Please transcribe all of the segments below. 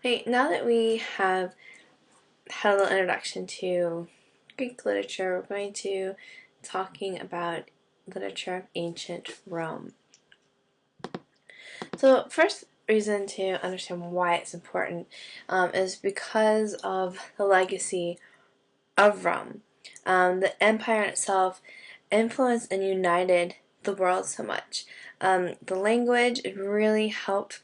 Okay, now that we have had a little introduction to Greek literature, we're going to talking about literature of ancient Rome. So first reason to understand why it's important is because of the legacy of Rome. The empire itself influenced and united the world so much. The language, it really helped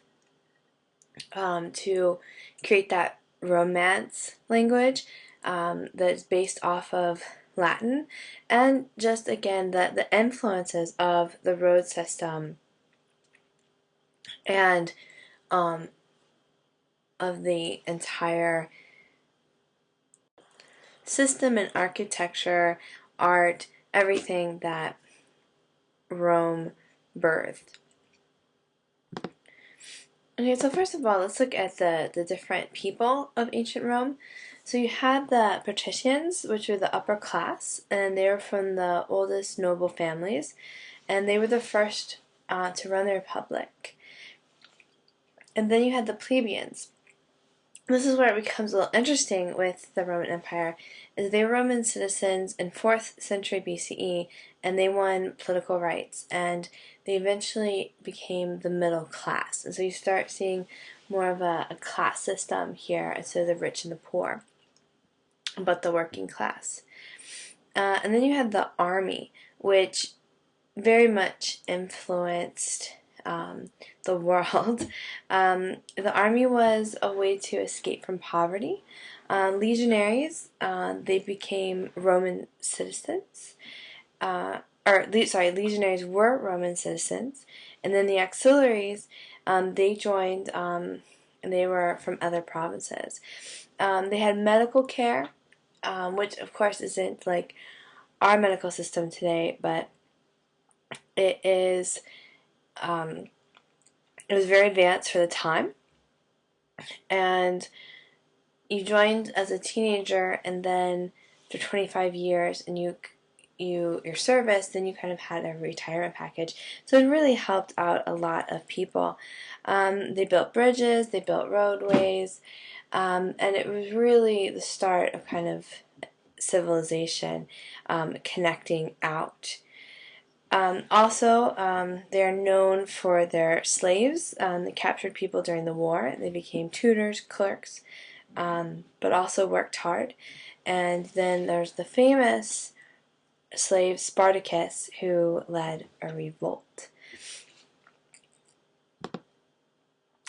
to create that Romance language that's based off of Latin, and just again the influences of the road system and um, of the entire system and architecture, art, everything that Rome birthed. Okay, so first of all, let's look at the different people of ancient Rome. So you had the patricians, which were the upper class, and they were from the oldest noble families, and they were the first to run the republic. And then you had the plebeians. This is where it becomes a little interesting with the Roman Empire, is they were Roman citizens in 4th century BCE, and they won political rights, and they eventually became the middle class. And so you start seeing more of a class system here instead of the rich and the poor, but the working class. And then you had the army, which very much influenced the world. The army was a way to escape from poverty. Legionaries, they became Roman citizens. Legionaries were Roman citizens. And then the auxiliaries, they joined, and they were from other provinces. They had medical care, which of course isn't like our medical system today, but it is it was very advanced for the time, and you joined as a teenager, and then for 25 years, and your service, then you kind of had a retirement package. So it really helped out a lot of people. They built bridges, they built roadways, and it was really the start of kind of civilization connecting out. They're known for their slaves. They captured people during the war. They became tutors, clerks, but also worked hard. And then there's the famous slave Spartacus, who led a revolt.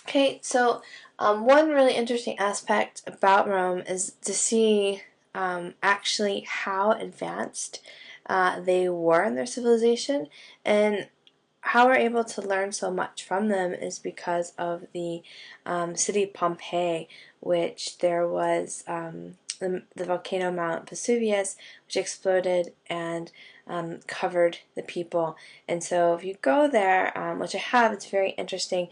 Okay, so one really interesting aspect about Rome is to see actually how advanced they were in their civilization, and how we're able to learn so much from them is because of the city of Pompeii, which there was the volcano Mount Vesuvius, which exploded and covered the people. And so if you go there, which I have, it's very interesting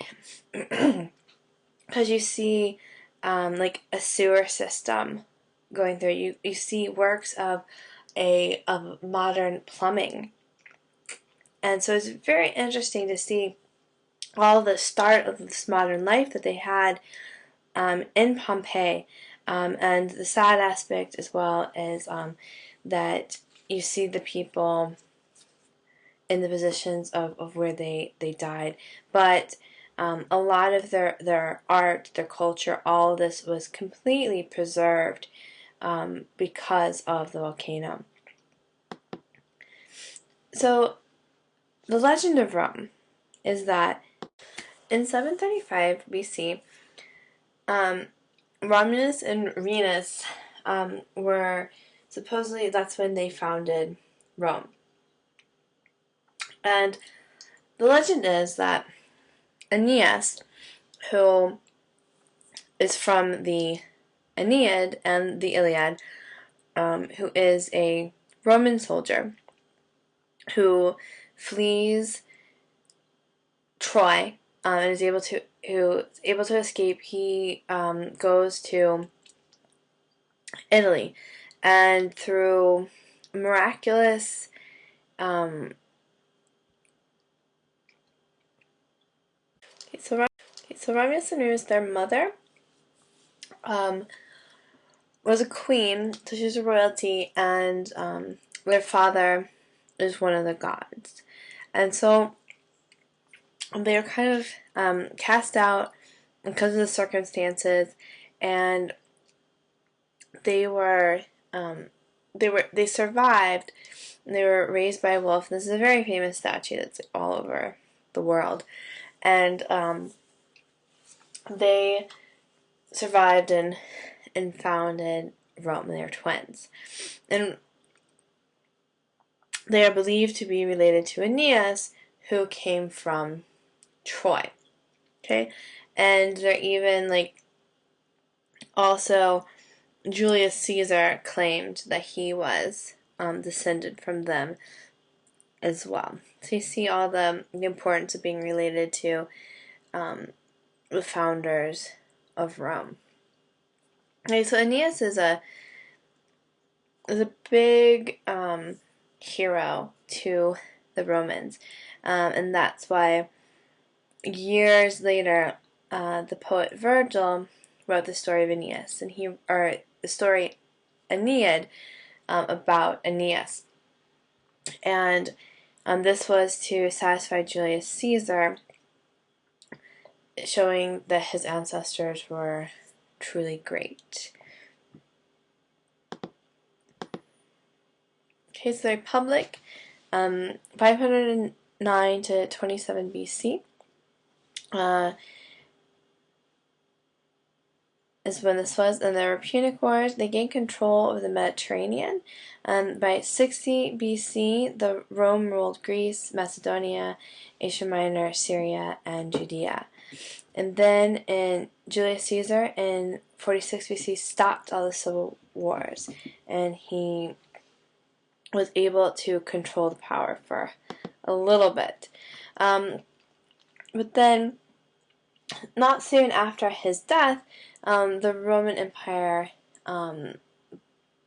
because you see like a sewer system going through. You see works of modern plumbing. And so it's very interesting to see all the start of this modern life that they had in Pompeii. And the sad aspect as well is that you see the people in the positions of where they died. But a lot of their art, their culture, all of this was completely preserved because of the volcano. So the legend of Rome is that in 735 BC, Romulus and Remus were supposedly, that's when they founded Rome. And the legend is that Aeneas, who is from the Aeneid and the Iliad, who is a Roman soldier who flees Troy and is able to escape. He goes to Italy, and through miraculous so Romulus and Remus, their mother um, was a queen, so she was a royalty, and their father is one of the gods. And so they were kind of cast out because of the circumstances, and they were they survived. And they were raised by a wolf. This is a very famous statue that's all over the world, and they survived and founded Rome. They are twins, and they are believed to be related to Aeneas, who came from Troy. Okay, and they're even like also Julius Caesar claimed that he was descended from them as well. So you see all the importance of being related to the founders of Rome. Okay, so Aeneas is a big hero to the Romans, and that's why years later the poet Virgil wrote the story of Aeneas, and the story Aeneid about Aeneas, and this was to satisfy Julius Caesar, showing that his ancestors were truly great. Okay, so the Republic, 509 to 27 BC, is when this was, and the Punic Wars, they gained control of the Mediterranean. By 60 BC, the Rome ruled Greece, Macedonia, Asia Minor, Syria, and Judea. And then in Julius Caesar in 46 BC stopped all the civil wars, and he was able to control the power for a little bit. But then, not soon after his death, the Roman Empire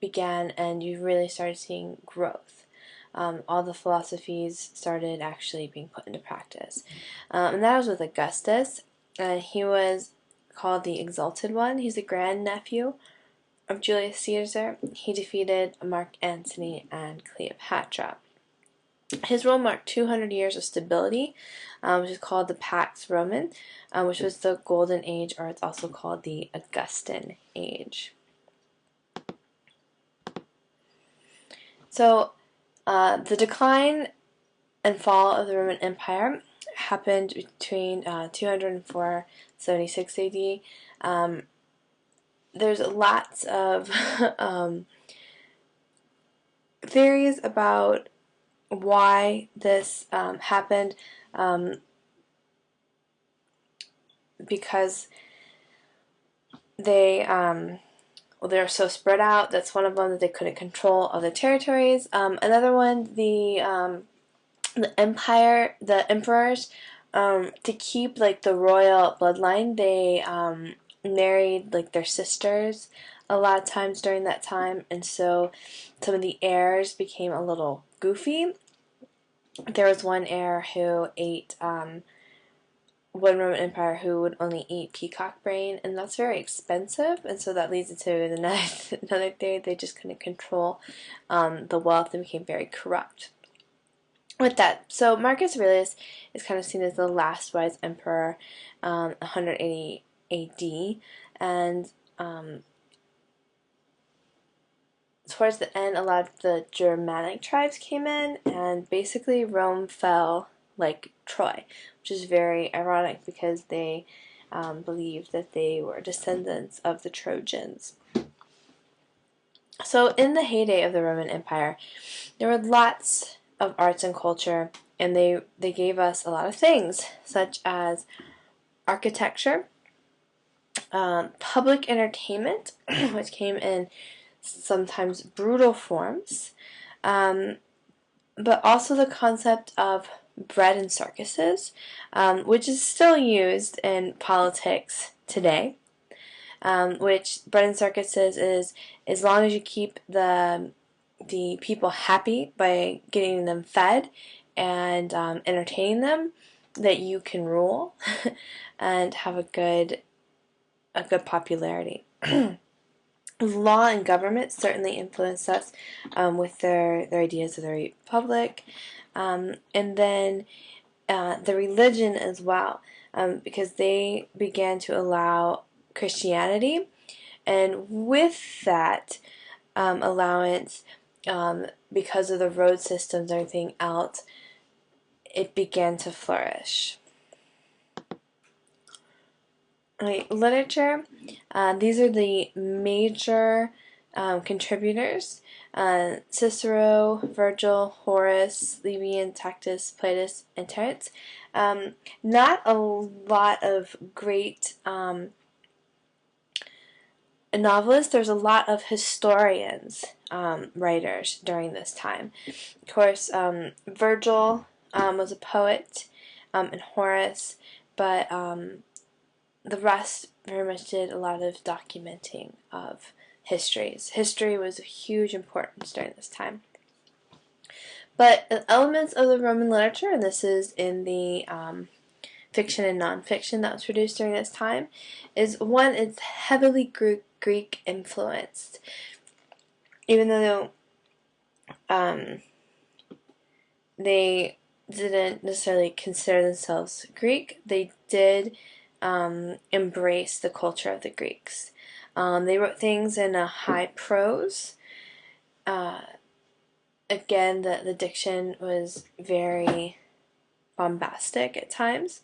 began, and you really started seeing growth. All the philosophies started actually being put into practice. And that was with Augustus. He was called the Exalted One. He's a grandnephew of Julius Caesar. He defeated Mark Antony and Cleopatra. His rule marked 200 years of stability, which is called the Pax Roman, which was the Golden Age, or it's also called the Augustan Age. So, the decline and fall of the Roman Empire happened between 204 76 AD. There's lots of theories about why this happened, because they're so spread out. That's one of them, that they couldn't control all the territories. Another one, the empire, the emperors, to keep like the royal bloodline, they married like their sisters a lot of times during that time, and so some of the heirs became a little goofy. There was one heir who ate one Roman Empire who would only eat peacock brain, and that's very expensive, and so that leads to another theory. They just couldn't control the wealth and became very corrupt with that. So Marcus Aurelius is kind of seen as the last wise emperor, 180 AD, and towards the end, a lot of the Germanic tribes came in, and basically Rome fell like Troy, which is very ironic because they believed that they were descendants of the Trojans. So in the heyday of the Roman Empire, there were lots of arts and culture, and they gave us a lot of things, such as architecture, public entertainment, which came in sometimes brutal forms, but also the concept of bread and circuses, which is still used in politics today. Which bread and circuses is, as long as you keep the people happy by getting them fed and entertaining them, that you can rule and have a good popularity. Law and government certainly influenced us with their ideas of the republic, and then the religion as well, because they began to allow Christianity, and with that allowance, because of the road systems and everything else, it began to flourish. Right, literature. These are the major contributors. Cicero, Virgil, Horace, Livy, Tacitus, Plautus, and Terence. Not a lot of great novelists. There's a lot of historians, writers during this time. Of course, Virgil was a poet, and Horace, but the rest very much did a lot of documenting of histories. History was of huge importance during this time. But elements of the Roman literature, and this is in the fiction and nonfiction that was produced during this time, is one, it's heavily Greek influenced. Even though they didn't necessarily consider themselves Greek, they did embrace the culture of the Greeks. They wrote things in a high prose. Again, the diction was very bombastic at times.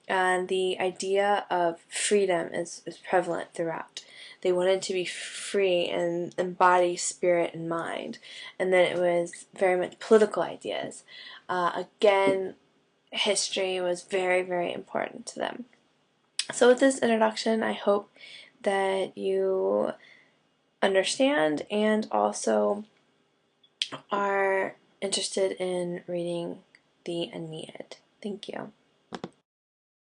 And the idea of freedom is prevalent throughout. They wanted to be free and embody spirit and mind. And then it was very much political ideas. Again, history was very, very important to them. So with this introduction, I hope that you understand and also are interested in reading the Aeneid. Thank you.